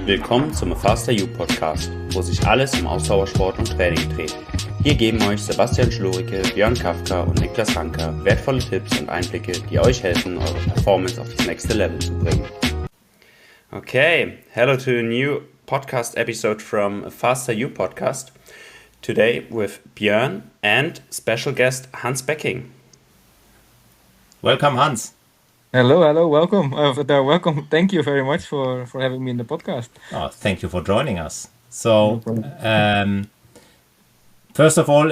Willkommen zum Afasteryou Podcast, wo sich alles um Ausdauersport und Training dreht. Hier geben euch Sebastian Schluricke, Björn Kafka und Niklas Ranker wertvolle Tipps und Einblicke, die euch helfen, eure Performance auf das nächste Level zu bringen. Okay, hello to a new podcast episode from Afasteryou podcast. Today with Björn and special guest Hans Becking. Welcome, Hans. Hello, welcome. Welcome. Thank you very much for having me in the podcast. Oh, thank you for joining us. So, first of all,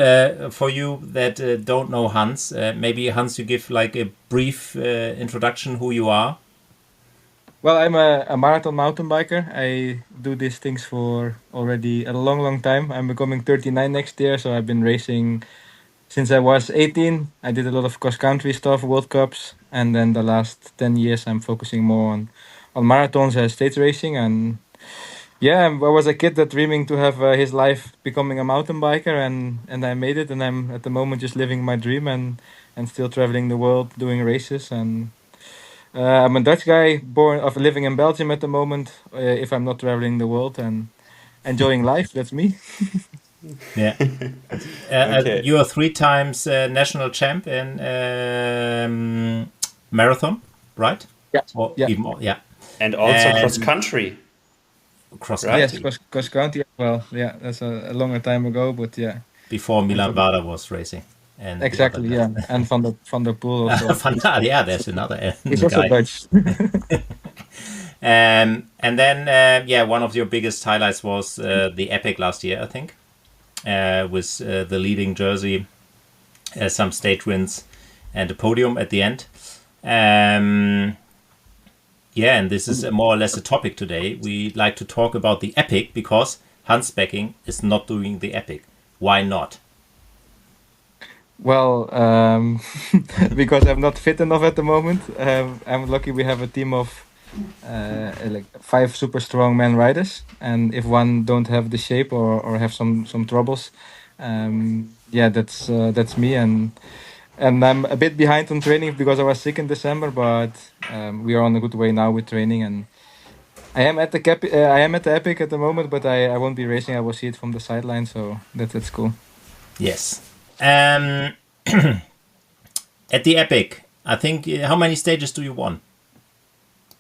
for you that don't know Hans, maybe Hans, you give like a brief introduction who you are. Well, I'm a marathon mountain biker. I do these things for already a long time. I'm becoming 39 next year, so I've been racing since I was 18. I did a lot of cross-country stuff, World Cups, and then the last 10 years I'm focusing more on marathons and stage racing. And yeah, I was a kid that dreaming to have his life becoming a mountain biker, and I made it, and I'm at the moment just living my dream and still traveling the world doing races. And I'm a Dutch guy living in Belgium at the moment, if I'm not traveling the world and enjoying life. That's me. Yeah. Okay. You are 3 times national champ in marathon, right? Yeah. Or Yeah. even more, yeah. And also cross-country. Cross Right. Yes, cross country. Well, yeah, that's a longer time ago, but yeah. Before Milan Vada was racing. And Exactly, yeah. And Van der Poel also. Van der, yeah, there's another He's also guy. Dutch. And then, one of your biggest highlights was the Epic last year, I think, with the leading jersey, some stage wins, and a podium at the end. And this is more or less a topic today. We like to talk about the Epic because Hans Becking is not doing the Epic. Why not? Well, because I'm not fit enough at the moment. I'm lucky we have a team of like 5 super strong men riders, and if one don't have the shape or have some troubles, that's me, and I'm a bit behind on training because I was sick in December, but we are on a good way now with training, and I am at the Epic at the moment, but I won't be racing. I will see it from the sideline, so that's cool. Yes. At the Epic, I think, how many stages do you won?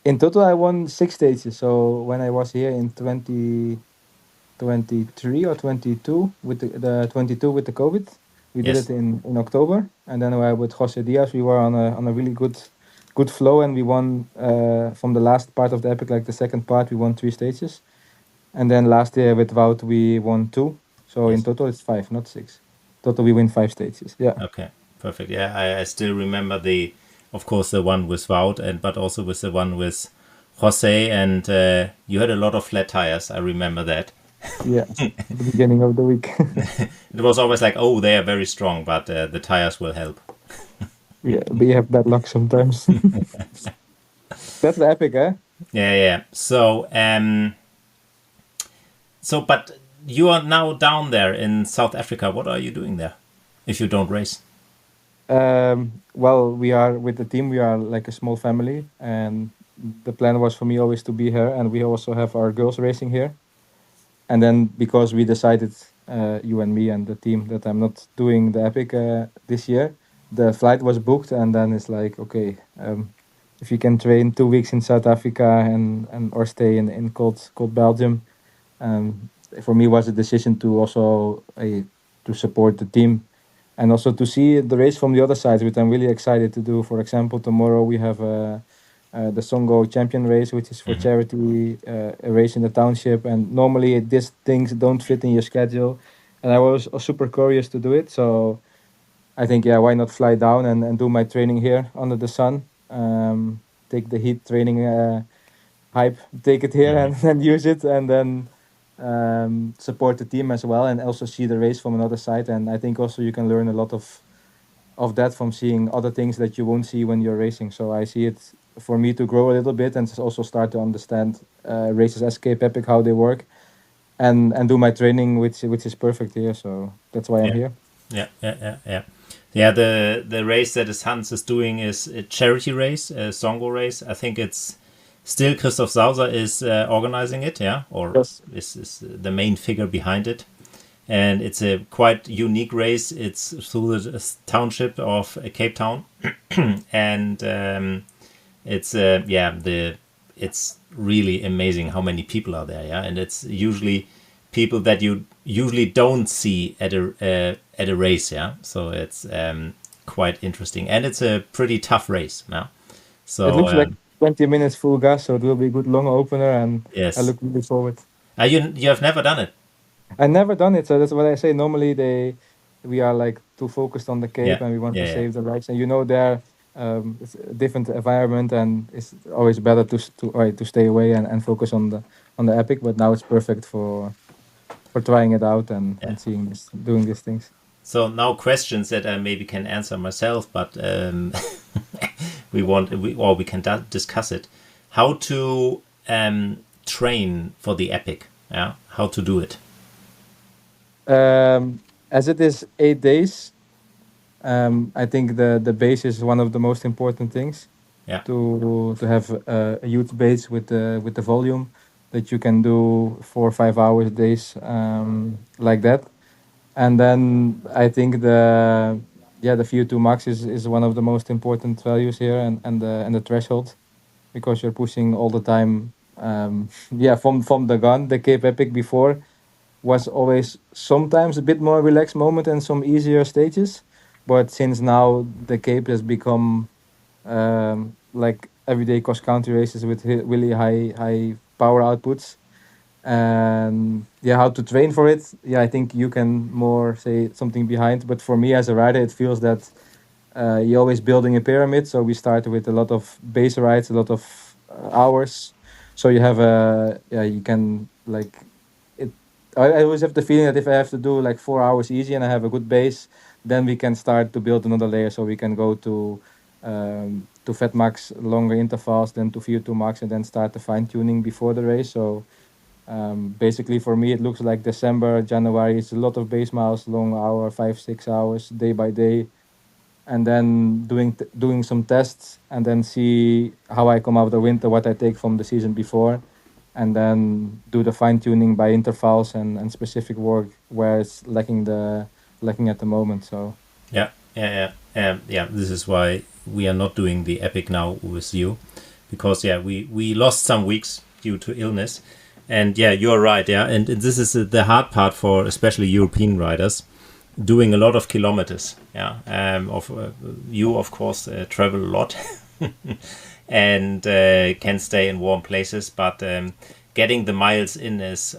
In total, I won 6 stages. So when I was here in 2023 or 22 with the 22 with the COVID, we Yes. did it in October, and then with Jose Diaz, we were on a really good flow, and we won from the last part of the Epic, like the second part, we won 3 stages, and then last year with Wout we won 2. So Yes. in total it's 5, not 6. Total we win 5 stages. Yeah. Okay, perfect. Yeah, I still remember of course, the one with Wout, but also with the one with Jose, and you had a lot of flat tires. I remember that. Yeah. At the beginning of the week. It was always like, oh, they are very strong, but the tires will help. Yeah, we have bad luck sometimes. That's the Epic, eh? Yeah. So, but you are now down there in South Africa. What are you doing there if you don't race? Well, we are with the team. We are like a small family, and the plan was for me always to be here. And we also have our girls racing here. And then because we decided, you and me and the team, that I'm not doing the Epic this year, the flight was booked, and then it's like, okay, if you can train 2 weeks in South Africa and or stay in cold Belgium, for me was a decision to also to support the team. And also to see the race from the other side, which I'm really excited to do. For example, tomorrow we have the Songo Champion race, which is for charity, a race in the township. And normally these things don't fit in your schedule. And I was super curious to do it. So I think, why not fly down and do my training here under the sun? Take the heat training hype, take it here and use it. And then support the team as well, and also see the race from another side. And I think also you can learn a lot of that from seeing other things that you won't see when you're racing. So I see it for me to grow a little bit and also start to understand races as CapeEpic, how they work, and do my training, which is perfect here. So that's why I'm here. Yeah. The race that Hans is doing is a charity race, a Songo race. I think it's Still, Christoph Sauser is organizing it, yeah, or Yes. is the main figure behind it. And it's a quite unique race. It's through the township of Cape Town, and it's it's really amazing how many people are there, yeah. And it's usually people that you usually don't see at a race, yeah. So it's quite interesting, and it's a pretty tough race, yeah. So It looks like 20 minutes full gas, so it will be a good long opener, and I yes, look really forward. you have never done it, I never done it, so that's what I say. Normally, we are like too focused on the Cape, yeah, and we want to yeah, yeah. save the rights. And there, it's a different environment, and it's always better to stay away and focus on the epic. But now it's perfect for trying it out Yeah. and seeing doing these things. So now questions that I maybe can answer myself, but we can discuss it. How to train for the epic? Yeah, how to do it? As it is 8 days, I think the base is one of the most important things. Yeah, To have a huge base with the volume that you can do 4 or 5 hours days, like that. And then I think the VO2 max is one of the most important values here, and the threshold, because you're pushing all the time. From the gun, the Cape Epic before was always sometimes a bit more relaxed moment and some easier stages, but since now the Cape has become like everyday cross country races with really high power outputs, and how to train for it. I think you can more say something behind, but for me as a rider, it feels that you're always building a pyramid. So we start with a lot of base rides, a lot of hours, so you have you can like it. I always have the feeling that if I have to do like 4 hours easy and I have a good base, then we can start to build another layer, so we can go to fat max longer intervals, then to VO2 max, and then start the fine tuning before the race. So basically, for me, it looks like December, January. It's a lot of base miles, long hour, 5, 6 hours, day by day, and then doing some tests, and then see how I come out of the winter, what I take from the season before, and then do the fine tuning by intervals and specific work where it's lacking at the moment. So yeah, yeah. This is why we are not doing the epic now with you, because we lost some weeks due to illness, and you're right, and this is the hard part for especially European riders, doing a lot of kilometers. You of course travel a lot and can stay in warm places, but getting the miles in is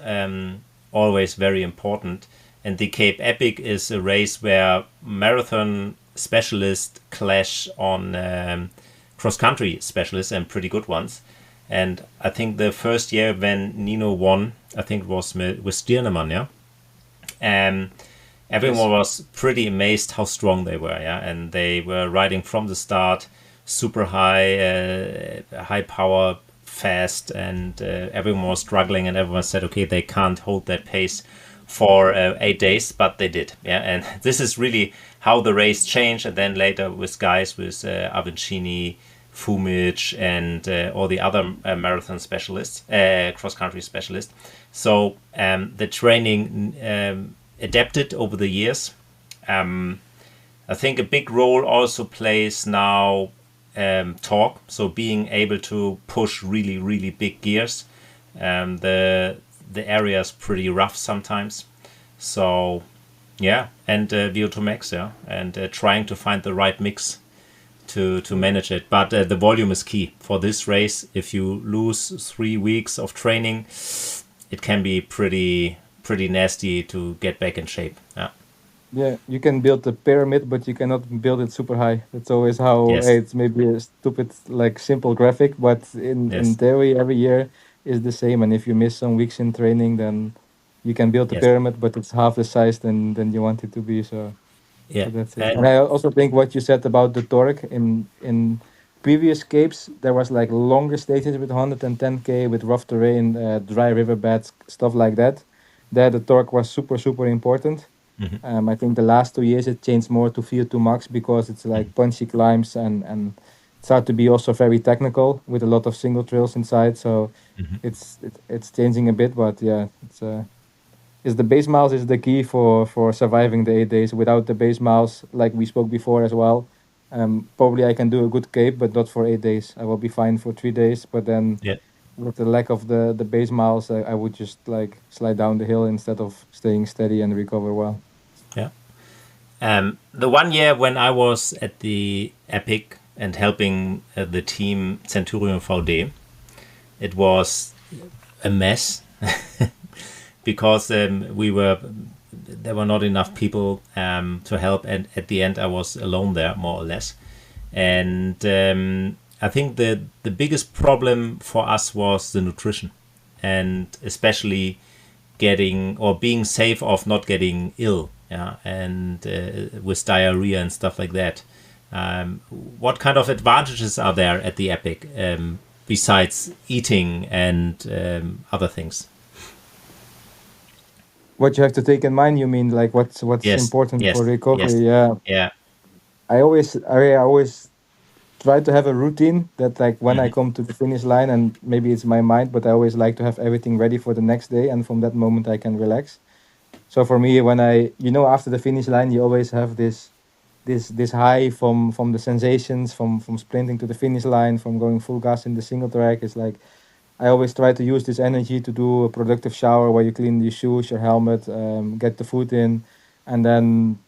always very important. And the Cape Epic is a race where marathon specialists clash on cross country specialists, and pretty good ones. And I think the first year when Nino won, I think it was with Stirnemann, everyone was pretty amazed how strong they were, and they were riding from the start super high power, fast, and everyone was struggling, and everyone said, okay, they can't hold that pace for 8 days, but they did, and this is really how the race changed. And then later with guys with Avancini, Fumic, and all the other marathon specialists, cross-country specialists. So the training adapted over the years. I think a big role also plays now torque, so being able to push really, really big gears. The area is pretty rough sometimes. So and VO2 max, and trying to find the right mix to manage it. But the volume is key for this race. If you lose 3 weeks of training, it can be pretty nasty to get back in shape. yeah, you can build a pyramid, but you cannot build it super high. That's always how. Yes. It's maybe a stupid, like simple graphic, but in Yes. theory, every year is the same. And if you miss some weeks in training, then you can build a Yes. pyramid, but it's half the size than you want it to be. So Yeah. that's it. And I also think what you said about the torque in previous capes, there was like longer stages with 110k with rough terrain, dry riverbeds, stuff like that. There, the torque was super important. I think the last 2 years it changed more to VO2 max, because it's like punchy climbs and start to be also very technical with a lot of single trails inside. So Hmm. it's changing a bit, but yeah, is the base miles is the key for surviving the 8 days. Without the base miles, like we spoke before as well, probably I can do a good cape, but not for 8 days. I will be fine for 3 days, but then Yeah, with the lack of the base miles, I would just like slide down the hill instead of staying steady and recover well. yeah. The one year when I was at the Epic and helping the team Centurion VD, it was a mess because there were not enough people to help, and at the end I was alone there, more or less. And I think the biggest problem for us was the nutrition, and especially getting or being safe of not getting ill, yeah, and with diarrhea and stuff like that. What kind of advantages are there at the Epic besides eating and other things? What you have to take in mind, you mean like what's Yes, important for yes, recovery? yes, Yeah, yeah. I always try to have a routine that like when I Hmm. come to the finish line, and maybe it's my mind, but I always like to have everything ready for the next day, and from that moment I can relax. So for me, when after the finish line, you always have this high from the sensations from sprinting to the finish line, from going full gas in the single track. It's like I always try to use this energy to do a productive shower where you clean your shoes, your helmet, get the food in, and then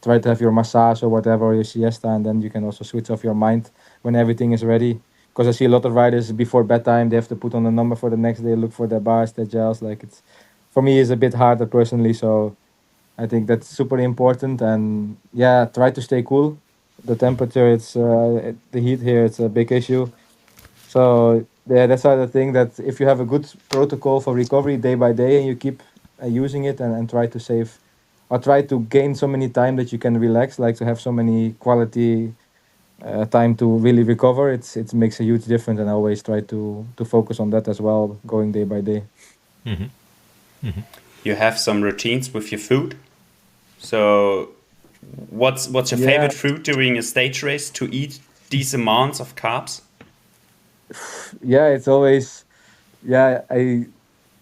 try to have your massage or whatever, your siesta, and then you can also switch off your mind when everything is ready. Because I see a lot of riders before bedtime, they have to put on a number for the next day, look for their bars, their gels. Like it's for me, it's a bit harder personally. So I think that's super important. And yeah, try to stay cool. The temperature, the heat here, it's a big issue. So yeah, that's why the thing that if you have a good protocol for recovery day by day and you keep using it, and try to save or try to gain so many time that you can relax, like to have so many quality time to really recover, it makes a huge difference. And I always try to focus on that as well, going day by day. Hmm. Hmm. You have some routines with your food. So, what's your Yeah, favorite food during a stage race to eat these amounts of carbs? yeah, it's always yeah.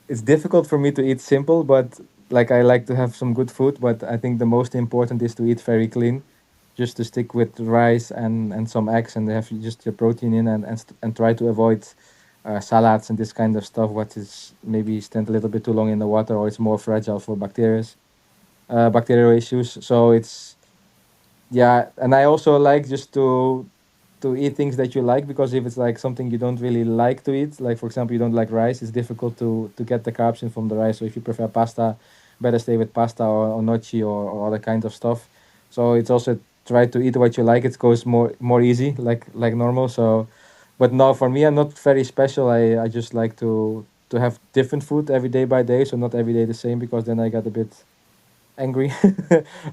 It's difficult for me to eat simple, but like I like to have some good food. But I think the most important is to eat very clean, just to stick with rice and some eggs, and have just your protein in, and try to avoid salads and this kind of stuff, what is maybe stand a little bit too long in the water, or it's more fragile for bacterial issues. So it's yeah, and I also like just to eat things that you like, because if it's like something you don't really like to eat, like for example you don't like rice, it's difficult to get the carbs in from the rice. So if you prefer pasta, better stay with pasta or gnocchi or other kind of stuff. So it's also try to eat what you like. It goes more easy, like normal. So but no, for me, I'm not very special. I just like to have different food every day by day, so not every day the same, because then I get a bit angry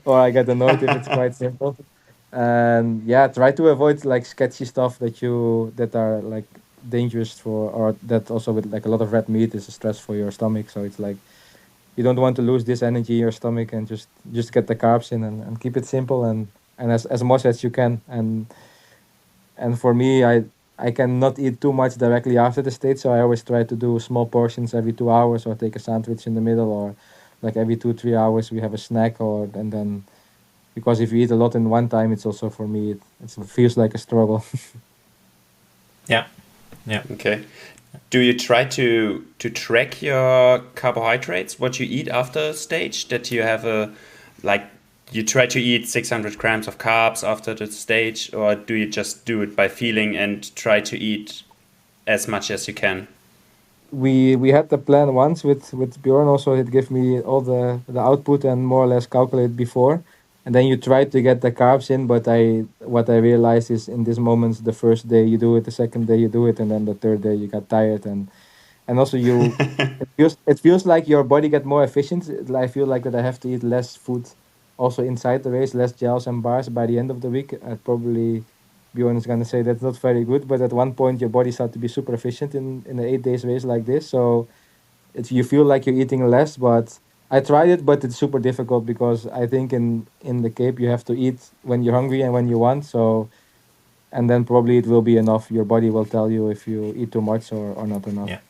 or I get annoyed if it's quite simple. And yeah, try to avoid like sketchy stuff that are like dangerous for, or that also with like a lot of red meat is a stress for your stomach. So it's like you don't want to lose this energy in your stomach, and just get the carbs in, and keep it simple, and as much as you can. And for me, I cannot eat too much directly after the stage, so I always try to do small portions every 2 hours, or take a sandwich in the middle, or like every 2 3 hours we have a snack, or and then because if you eat a lot in one time, it's also for me it feels like a struggle. Yeah, yeah. Okay. Do you try to track your carbohydrates, what you eat after stage? That you have a like you try to eat 600 grams of carbs after the stage, or do you just do it by feeling and try to eat as much as you can? We had the plan once with Bjorn also. It gave me all the output and more or less calculate before, and then you try to get the carbs in. But what I realized is in these moments, the first day you do it, the second day you do it, and then the third day you got tired, and also it feels like your body get more efficient. I feel like that I have to eat less food also inside the race, less gels and bars by the end of the week. Probably Bjorn is gonna say that's not very good, but at one point your body start to be super efficient in an 8 days race like this. So you feel like you're eating less, but I tried it, but it's super difficult, because I think in the Cape you have to eat when you're hungry and when you want. So and then probably it will be enough. Your body will tell you if you eat too much or not enough. Yeah.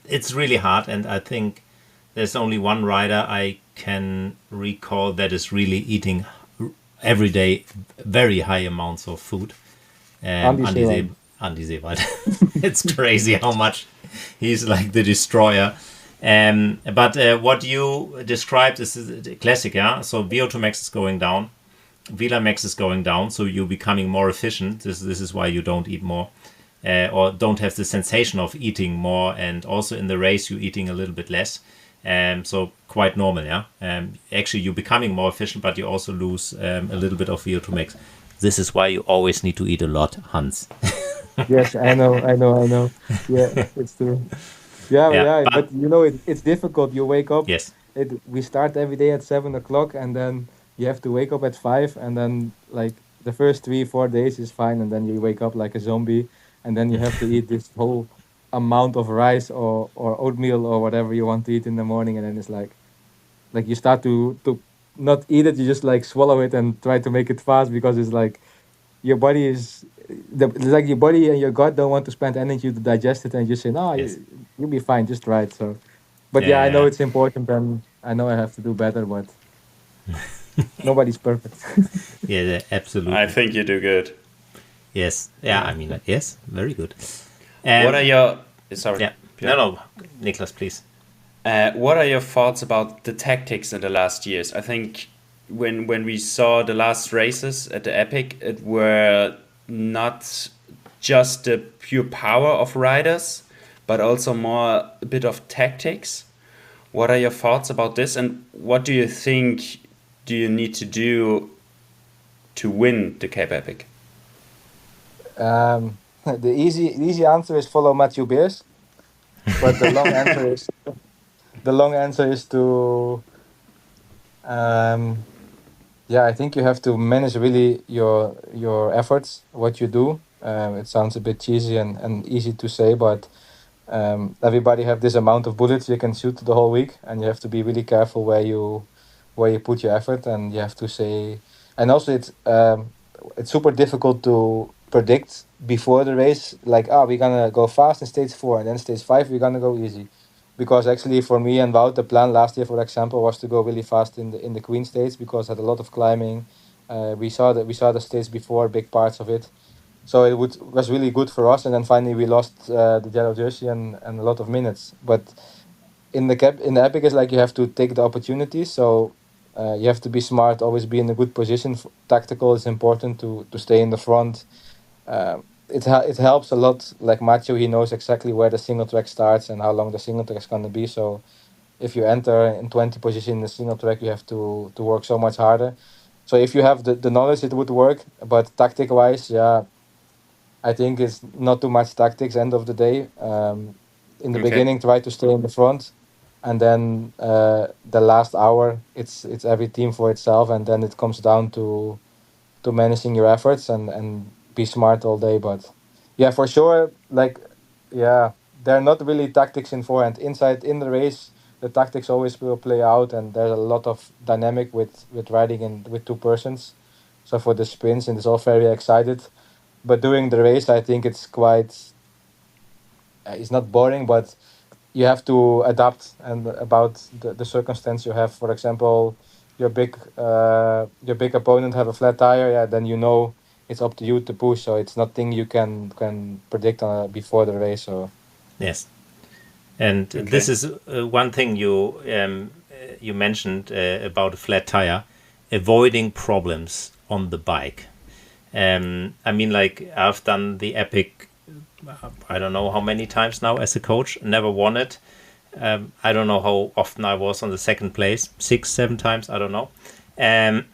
It's really hard, and I think there's only one rider I can recall that is really eating every day very high amounts of food. Andy Sewald. It's crazy how much he's like the destroyer. But what you described is a classic, yeah? So VO2 max is going down, VLA max is going down, so you're becoming more efficient. This is why you don't eat more. Or don't have the sensation of eating more, and also in the race you're eating a little bit less. So quite normal, yeah. Actually, you're becoming more efficient, but you also lose a little bit of VO2 max. This is why you always need to eat a lot, Hans. Yes, I know. Yeah, it's true. Yeah. But it's difficult. You wake up. Yes. We start every day at 7 o'clock, and then you have to wake up at 5, and then like the first 3-4 days is fine, and then you wake up like a zombie, and then you have to eat this whole amount of rice or oatmeal or whatever you want to eat in the morning, and then it's like you start to not eat it, you just like swallow it and try to make it fast, because it's like your body is it's like your body and your gut don't want to spend energy to digest it, and you say no, Yes. you'll be fine, just try it. So but yeah, I know Yeah. it's important, and I know I have to do better, but nobody's perfect. Yeah, absolutely. I think you do good. Yes. Yeah, I mean, yes, very good. What are your... Sorry. Yeah. Björn. No, Niklas, please. What are your thoughts about the tactics in the last years? I think when we saw the last races at the Epic, it were not just the pure power of riders, but also more a bit of tactics. What are your thoughts about this, and what do you think do you need to do to win the CapeEpic? The easy answer is follow Matthew Beers, but the long answer is to I think you have to manage really your efforts, what you do. It sounds a bit cheesy and easy to say, but everybody have this amount of bullets you can shoot the whole week, and you have to be really careful where you put your effort, and you have to say. And also it's super difficult to predict before the race, like we're gonna go fast in stage 4, and then stage 5 we're gonna go easy, because actually for me and Wout, the plan last year, for example, was to go really fast in the Queen stage, because it had a lot of climbing. We saw the stage before, big parts of it, so it was really good for us. And then finally we lost the yellow jersey and a lot of minutes. But in the Epic, is like you have to take the opportunities. So you have to be smart, always be in a good position. Tactical is important to stay in the front. It helps a lot. Like Mathieu, he knows exactly where the single track starts and how long the single track is going to be. So if you enter in 20 position in the single track, you have to work so much harder. So if you have the knowledge, it would work. But tactic wise, I think it's not too much tactics. End of the day, in the beginning, try to stay in the front, and then the last hour, it's every team for itself, and then it comes down to managing your efforts and be smart all day. But yeah, for sure, there are not really tactics in forehand. Inside in the race, the tactics always will play out, and there's a lot of dynamic with riding with two persons. So for the sprints, and it's all very excited. But during the race, I think it's quite. It's not boring, but you have to adapt and about the circumstance you have. For example, your big opponent have a flat tire. Yeah, then it's up to you to push. So it's nothing you can predict before the race. So yes, and this is one thing you mentioned about a flat tire, avoiding problems on the bike. I mean, like, I've done the Epic, I don't know how many times now as a coach, never won it. I don't know how often I was on the second place, 6-7 times, I don't know. And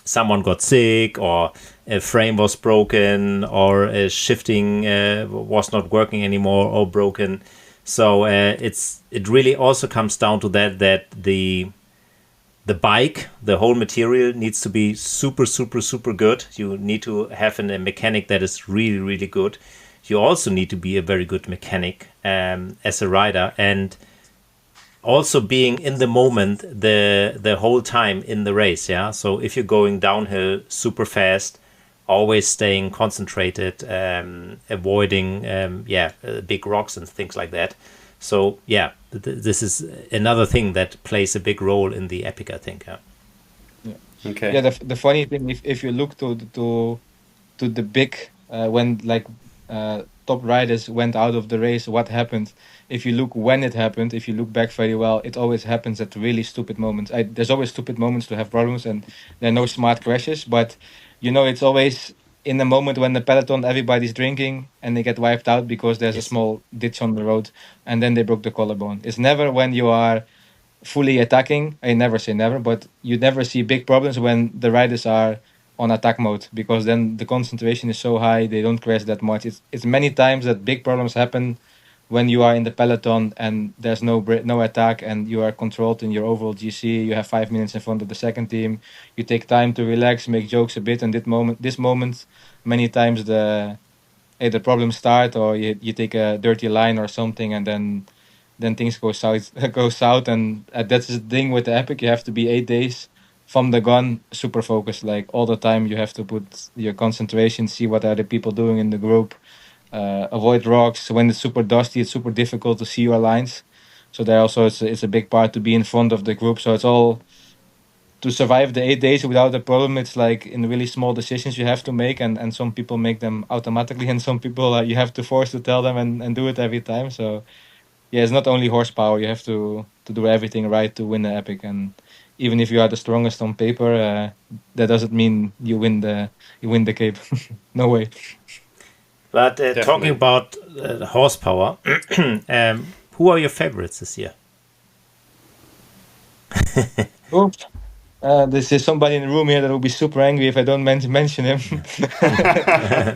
someone got sick, or a frame was broken, or a shifting was not working anymore, or broken. So it really also comes down to that the bike, the whole material needs to be super, super, super good. You need to have a mechanic that is really, really good. You also need to be a very good mechanic as a rider. And also being in the moment the whole time in the race. Yeah. So if you're going downhill super fast, always staying concentrated, avoiding big rocks and things like that. So yeah, this is another thing that plays a big role in the epic, I think. Yeah. Yeah. Okay. Yeah, the funny thing, if you look to the big when like top riders went out of the race, what happened? If you look when it happened, if you look back very well, it always happens at really stupid moments. There's always stupid moments to have problems, and there are no smart crashes. But it's always in the moment when the peloton everybody's drinking and they get wiped out because there's a Yes. small ditch on the road, and then they broke the collarbone. It's never when you are fully attacking. I never say never, but you never see big problems when the riders are on attack mode, because then the concentration is so high they don't crash that much. It's many times that big problems happen when you are in the peloton and there's no attack and you are controlled in your overall GC. You have 5 minutes in front of the second team. You take time to relax, make jokes a bit, and this moment, many times the problems start, or you take a dirty line or something, and then things go south. Go south, and that's the thing with the epic. You have to be 8 days from the gun, super focused, like all the time. You have to put your concentration, see what are the people doing in the group, avoid rocks. When it's super dusty, it's super difficult to see your lines. So there also it's a big part to be in front of the group. So it's all to survive the 8 days without a problem. It's like in really small decisions you have to make, and some people make them automatically, and some people you have to force to tell them and do it every time. So yeah, it's not only horsepower. You have to do everything right to win the epic. And even if you are the strongest on paper, that doesn't mean you win the cape. No way. But Definitely. talking about horsepower, who are your favorites this year? Oops. This is somebody in the room here that will be super angry if I don't mention him.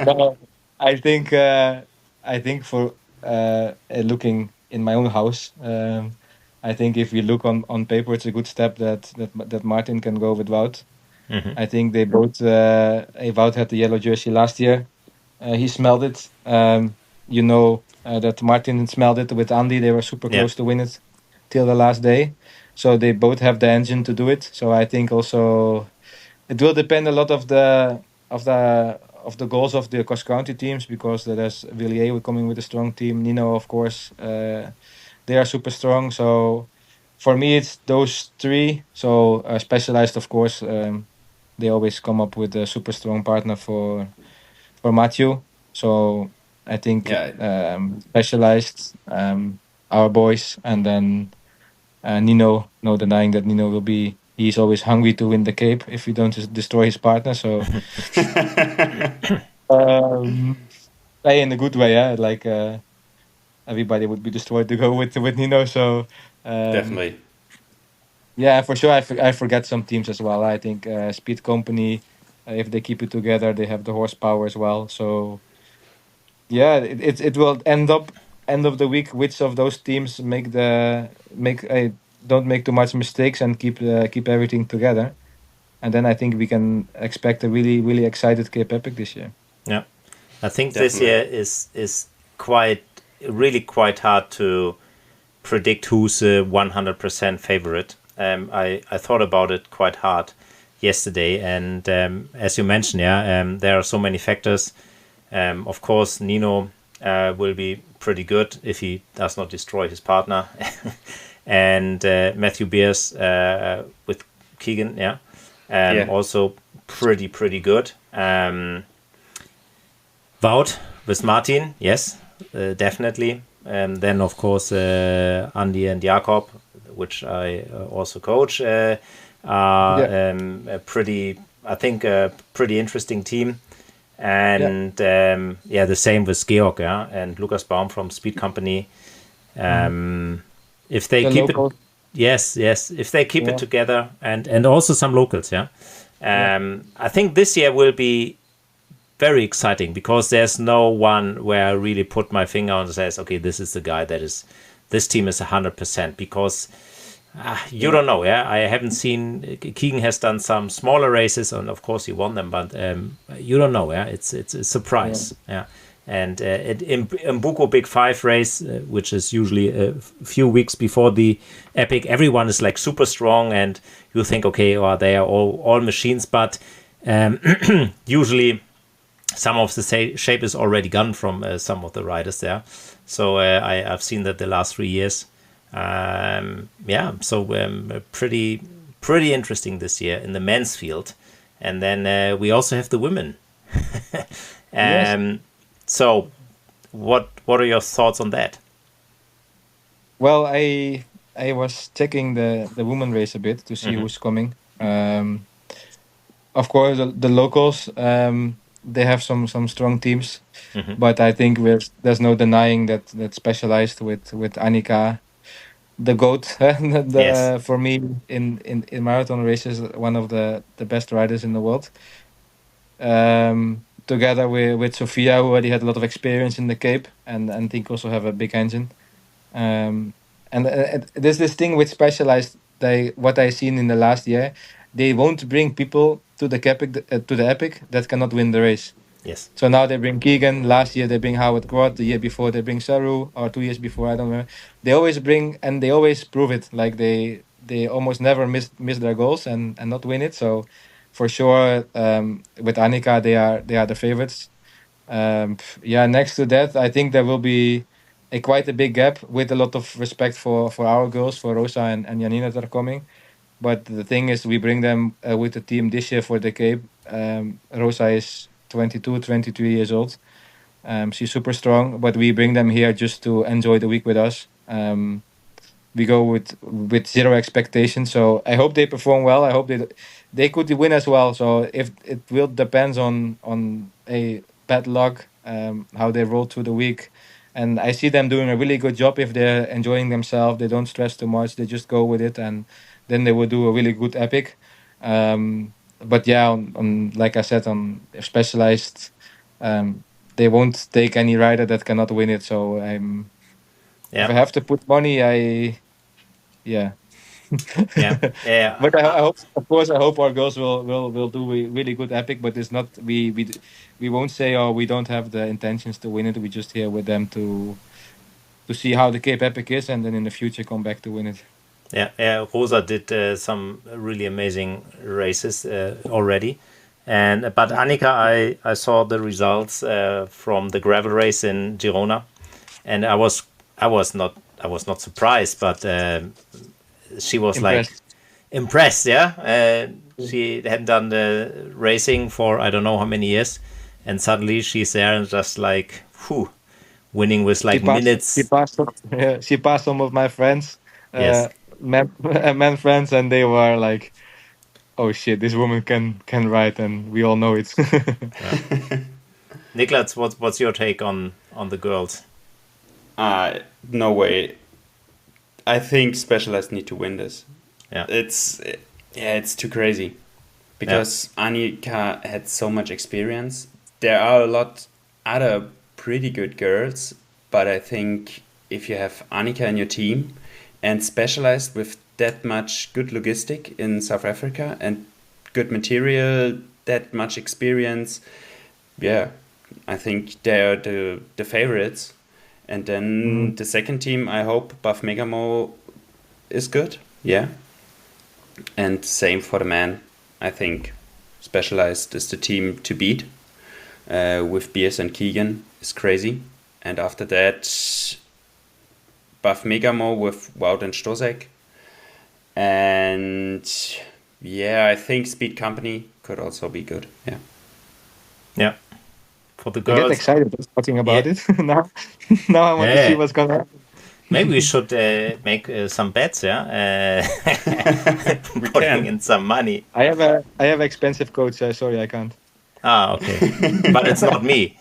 No, I think for looking in my own house, I think if you look on paper, it's a good step that Martin can go with Wout. Mhm. I think they both. Wout had the yellow jersey last year. He smelled it. That Martin smelled it with Andy. They were super Yeah. close to win it till the last day. So they both have the engine to do it. So I think also it will depend a lot of the goals of the cross country teams, because there's Villiers coming with a strong team. Nino, of course, they are super strong. So for me, it's those three. So Specialized, of course, they always come up with a super strong partner for Matthew. So I think Yeah. Specialized, our boys, and then Nino. No denying that Nino will be. He's always hungry to win the Cape if we don't just destroy his partner. So play in a good way, yeah. Like everybody would be destroyed to go with Nino. So Definitely. yeah, for sure. I forget some teams as well. I think Speed Company, if they keep it together, they have the horsepower as well. So yeah, it will end of the week. Which of those teams don't make too much mistakes and keep everything together, and then I think we can expect a really really excited CapeEpic this year. Yeah. I think this Definitely. year is really quite hard to predict who's a 100% favorite. I thought about it quite hard yesterday, and as you mentioned, there are so many factors. Of course, Nino will be pretty good if he does not destroy his partner, and Matthew Beers with Keegan, Yeah. also pretty good. Wout with Martin, yes, definitely. Then, of course, Andy and Jakob, which I also coach, are Yeah, a pretty interesting team. yeah, And the same with Georg, and Lukas Baum from Speed Company. If they the keep it, local. yes, if they keep it Yeah, together, and also some locals, yeah, I think this year will be very exciting, because there's no one where I really put my finger on and says, okay, this is the guy this team is 100%, because you yeah, don't know. I haven't seen. Keegan has done some smaller races, and of course he won them, but you don't know. It's a yeah. surprise. Yeah, And in Mbuko Big 5 race, which is usually a few weeks before the Epic, everyone is like super strong, and you think, okay, they are all machines, but usually some of the shape is already gone from some of the riders there. So I've seen that the last 3 years. Pretty interesting this year in the men's field. And then we also have the women. Yes. So what are your thoughts on that? Well, I was checking the women race a bit to see who's coming. Of course, the locals, they have some strong teams, but I think there's no denying that Specialized with Annika, the goat, Yes. for me in marathon races, one of the best riders in the world. Together with Sofia, who already had a lot of experience in the Cape, and think also have a big engine. And there's this thing with Specialized. What I seen in the last year, they won't bring people to the Epic that cannot win the race. Yes. So now they bring Keegan. Last year they bring Howard Grott. The year before they bring Saru, or 2 years before, I don't remember. They always bring, and they always prove it. Like they almost never miss their goals and not win it. So for sure, with Annika, they are the favorites. Next to that, I think there will be quite a big gap, with a lot of respect for our girls, for Rosa and Janina that are coming. But the thing is, we bring them with the team this year for the Cape. Rosa is 22, 23 years old. She's super strong, but we bring them here just to enjoy the week with us. We go with zero expectations. So I hope they perform well. I hope they could win as well. So if it will depends on a bad luck, how they roll through the week. And I see them doing a really good job. If they're enjoying themselves, they don't stress too much, they just go with it, and then they will do a really good Epic. But yeah, on like I said, on Specialized, they won't take any rider that cannot win it. So if I have to put money, yeah. Yeah. But I hope, of course, I hope our girls will do a really good Epic. But it's not, we won't say, oh, we don't have the intentions to win it. We just here with them to see how the CapeEpic is, and then in the future come back to win it. Yeah. Rosa did some really amazing races already, but Annika, I saw the results from the gravel race in Girona, and I was not surprised, but she was like impressed. Yeah, she hadn't done the racing for I don't know how many years, and suddenly she's there and just like, winning with like minutes. She passed some of my friends, Yes. men friends, and they were like, "Oh shit, this woman can ride," and we all know it. Niklas, what's your take on the girls? No way. I think Specialized need to win this. Yeah. It's too crazy. Because Annika had so much experience. There are a lot other pretty good girls, but I think if you have Annika in your team and Specialized with that much good logistic in South Africa and good material, that much experience, I think they're the favorites. And then the second team, I hope Buff Megamo is good. Yeah. And same for the man. I think Specialized is the team to beat. With Beers and Keegan is crazy. And after that, Buff Megamo with Wout and Stosek. And I think Speed Company could also be good. Yeah. Yeah. For the girls. I get excited just talking about it. now I want to see what's going to happen. Maybe we should make some bets, putting in some money. I have expensive coach. Sorry, I can't. Okay, but it's not me.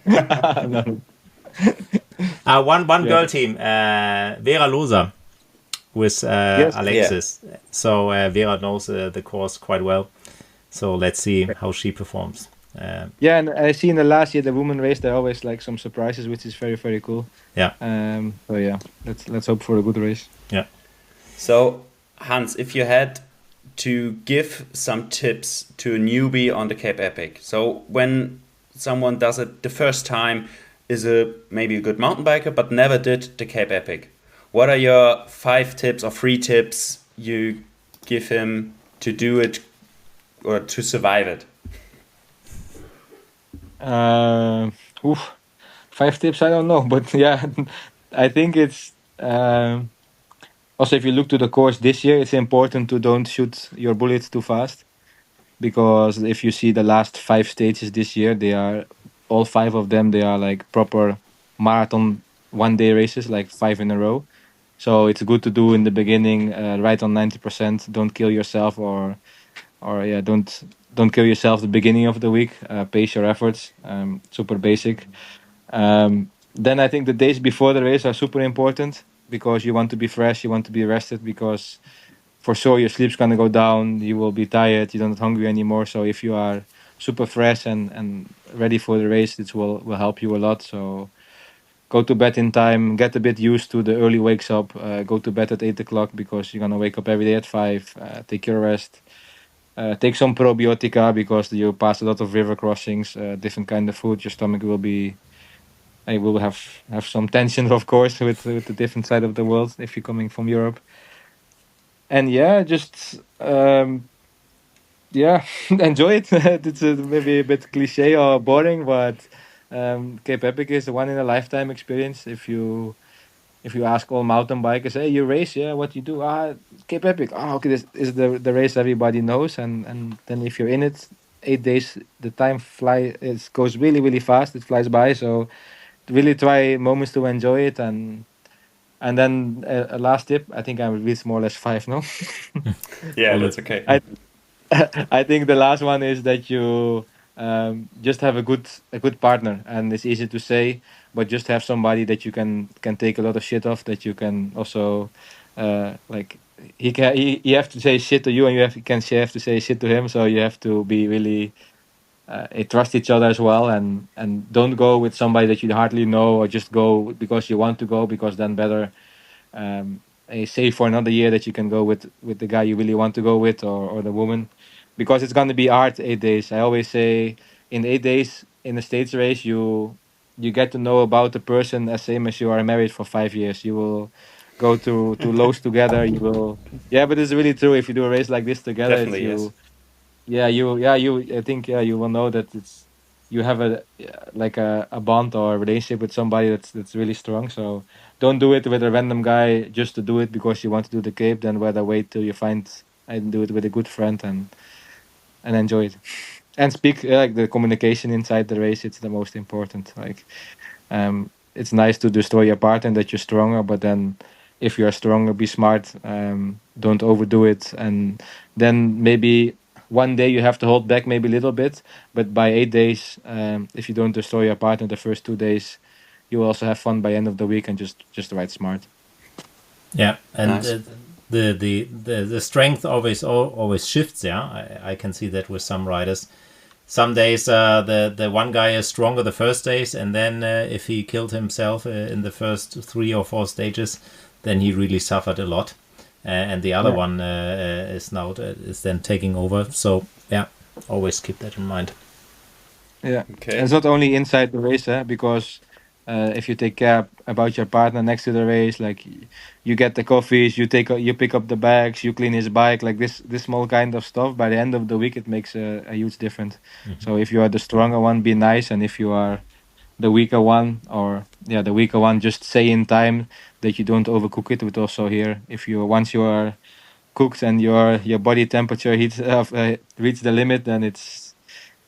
No. One girl team, Vera Loza with Alexis. Yeah. So Vera knows the course quite well. So let's see how she performs. And I see in the last year the women race, there are always like some surprises, which is very, very cool. Yeah. Let's hope for a good race. Yeah. So Hans, if you had to give some tips to a newbie on the CapeEpic, so when someone does it the first time, is maybe a good mountain biker, but never did the Cape Epic. What are your 5 tips or 3 tips you give him to do it or to survive it? Uh, oof, 5 tips, I don't know, but yeah, I think it's also if you look to the course this year, it's important to don't shoot your bullets too fast, because if you see the last 5 stages this year, they are all 5 of them. They are like proper marathon 1 day races, like 5 in a row. So it's good to do in the beginning, right on 90%. Don't kill yourself, or yeah, don't kill yourself the beginning of the week. Pace your efforts. Super basic. Then I think the days before the race are super important, because you want to be fresh, you want to be rested, because for sure your sleep's gonna go down, you will be tired, you're not hungry anymore. So if you are super fresh and ready for the race, this will help you a lot. So go to bed in time, get a bit used to the early wakes up. Go to bed at 8 o'clock, because you're gonna wake up every day at 5. Take your rest. Take some probiotica, because you pass a lot of river crossings. Different kind of food. Your stomach will be. I will have some tension, of course, with the different side of the world if you're coming from Europe. And yeah, just yeah, enjoy it. It's maybe a bit cliche or boring, but Cape Epic is a one in a lifetime experience. If you ask all mountain bikers, hey, you race, yeah, what you do? Cape Epic. Oh, okay, this is the race everybody knows. And then if you're in it, 8 days, the time it goes really really fast. It flies by. So really try moments to enjoy it. And then a last tip. I think I reached more or less 5 now. Yeah, All that's good. okay. I think the last one is that you just have a good partner, and it's easy to say, but just have somebody that you can take a lot of shit off. That you can also like he have to say shit to you, and you have to say shit to him. So you have to be really trust each other as well, and don't go with somebody that you hardly know, or just go because you want to go, because then better save for another year that you can go with the guy you really want to go with, or the woman, because it's going to be hard 8 days. I always say in 8 days in a states race, you get to know about the person as same as you are married for 5 years. You will go to Lowe's together. You will, yeah, but it's really true. If you do a race like this together, it's Definitely, yes. you. Yeah, I think, yeah, you will know that you have like a bond or a relationship with somebody that's really strong. So don't do it with a random guy just to do it because you want to do the Cape. Then rather wait till you find and do it with a good friend, and enjoy it. And speak, like, the communication inside the race. It's the most important. Like, it's nice to destroy your partner that you're stronger, but then if you are stronger, be smart. Don't overdo it, and then maybe one day you have to hold back maybe a little bit, but by 8 days, if you don't destroy your partner the first 2 days, you will also have fun by end of the week, and just ride smart. Yeah, and Nice. the strength always shifts. Yeah, I can see that with some riders. Some days the one guy is stronger the first days, and then if he killed himself in the first 3 or 4 stages, then he really suffered a lot, and the other Yeah, one is then taking over. So yeah, always keep that in mind. yeah. And Okay. it's not only inside the race, because if you take care about your partner next to the race, like you get the coffees, you pick up the bags, you clean his bike, like this small kind of stuff. By the end of the week, it makes a huge difference. So if you are the stronger one, be nice, and if you are the weaker one, or yeah, the weaker one, just say in time that you don't overcook it. But also here, if you once you are cooked and your body temperature heats reach the limit, then it's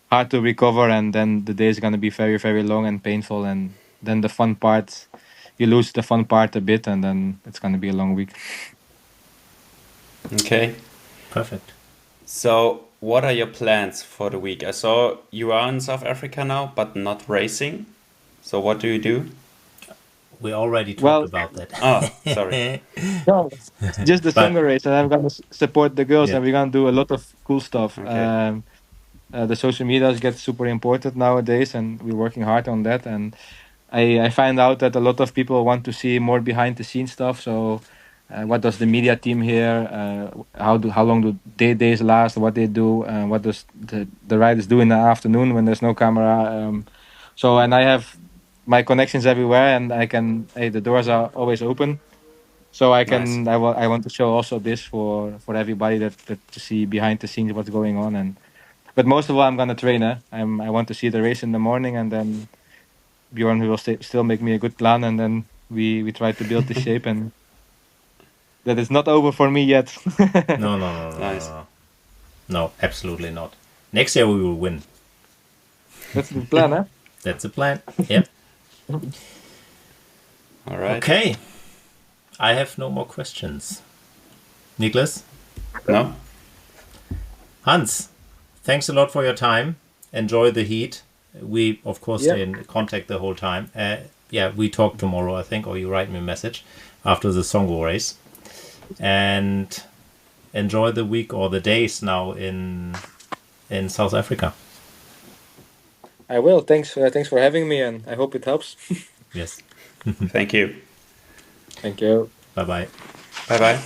hard to recover, and then the day is going to be very very long and painful, and then the fun part, you lose the fun part a bit, and then it's going to be a long week. Okay. Perfect. So, what are your plans for the week? I saw you are in South Africa now, but not racing. So, what do you do? We already talked Well, about that. Oh, sorry. no, it's just the But summer race, and I'm going to support the girls, yeah, and we're going to do a lot of cool stuff. Okay. The social medias get super important nowadays, and we're working hard on that. And I find out that a lot of people want to see more behind the scenes stuff. So what does the media team here, how long do their days last, what they do, what does the riders do in the afternoon when there's no camera. So and I have my connections everywhere, and I can. Hey, the doors are always open. So I Nice. can. I want to show also this for everybody that to see behind the scenes what's going on. And but most of all, I'm gonna train. I want to see the race in the morning, and then Bjorn will still make me a good plan, and then we try to build the shape, and that is not over for me yet. No, Nice. no, absolutely not. Next year we will win. That's the plan, huh? That's the plan. Yep. All right. Okay. I have no more questions. Niklas? No? Hans, thanks a lot for your time. Enjoy the heat. We, of course, stay in contact the whole time. We talk tomorrow, I think, or you write me a message after the Songo race. And enjoy the week or the days now in South Africa. I will. Thanks for having me, and I hope it helps. Yes. Thank you. Thank you. Bye-bye. Bye-bye.